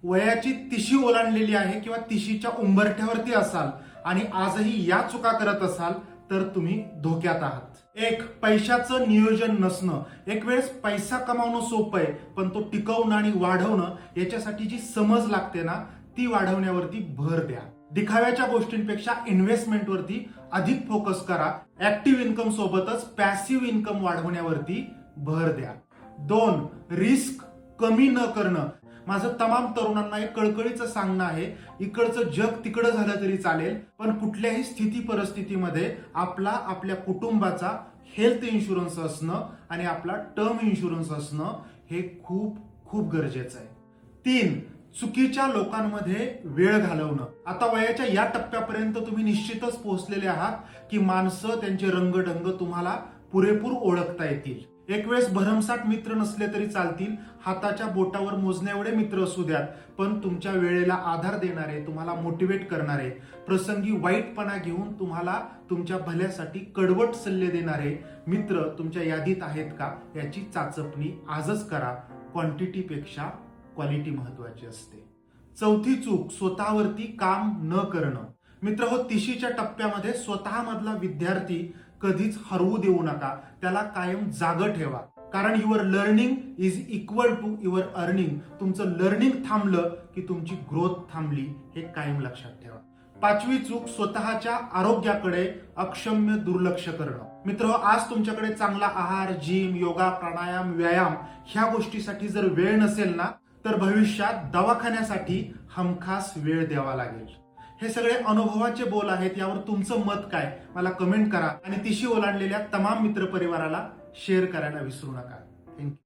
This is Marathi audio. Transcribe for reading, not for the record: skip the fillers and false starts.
वयाची तिशी ओलांडलेली आहे किंवा तिशीच्या उंबरठ्यावरती असाल आणि आजही या चुका करत असाल तर तुम्ही धोक्यात आहात। एक, पैशाचं नियोजन नसणं। एक वेळेस पैसा कमावणं सोपं आहे, पण तो टिकवणं आणि वाढवणं याच्यासाठी जी समज लागते ना, ती वाढवण्यावरती भर द्या। दिखाव्याच्या गोष्टींपेक्षा इन्व्हेस्टमेंटवरती अधिक फोकस करा। ऍक्टिव्ह इन्कम सोबतच पॅसिव्ह इन्कम वाढवण्यावरती भर द्या। 2, रिस्क कमी न करणं। माझं तमाम तरुणांना एक कळकळीचं सांगणं आहे, इकडचं जग तिकडं झालं तरी चालेल, पण कुठल्याही स्थिती परिस्थितीमध्ये आपल्या कुटुंबाचा हेल्थ इन्शुरन्स असणं आणि आपला टर्म इन्शुरन्स असणं हे खूप खूप गरजेचं आहे। 3, चुकीच्या लोकांमध्ये वेळ घालवणं। आता वयाच्या या टप्प्यापर्यंत तुम्ही निश्चितच पोहोचलेले आहात की माणसं, त्यांचे रंगढंग तुम्हाला पुरेपूर ओळखता येतील। एक वेळेस भरमसाठ मित्र नसले तरी चालतील, हाताच्या बोटावर मोजण्या एवढे मित्र असू द्यात, पण तुमच्या वेळेला आधार देणारे, तुम्हाला मोटिवेट करणारे, प्रसंगी वाईटपणा घेऊन तुम्हाला तुमच्या भल्यासाठी कडवट सल्ले देणारे मित्र तुमच्या यादीत आहेत का याची चाचपणी आजच करा। क्वांटिटीपेक्षा क्वालिटी महत्वाची असते। 4थी चूक, स्वतःवरती काम न करणं। मित्र हो, तिशीच्या टप्प्यामध्ये स्वतः मधला विद्यार्थी कधीच हरवू देऊ नका, त्याला कायम जागं ठेवा, कारण your learning is equal to your earning. तुमचं लर्निंग थांबलं की तुमची ग्रोथ थांबली, हे कायम लक्षात ठेवा। 5वी चूक, स्वतःच्या आरोग्याकडे अक्षम्य दुर्लक्ष करणं। मित्र, आज तुमच्याकडे चांगला आहार, जिम, योगा, प्राणायाम, व्यायाम ह्या गोष्टीसाठी जर वेळ नसेल ना, तर भविष्यात दवाखान्यासाठी हमखास वेळ द्यावा लागेल। हे सगळे अनुभवाचे बोल आहेत, यावर तुमचं मत काय मला कमेंट करा आणि तिशी ओलांडलेल्या तमाम मित्रपरिवाराला शेअर करायला विसरू नका। थँक्यू।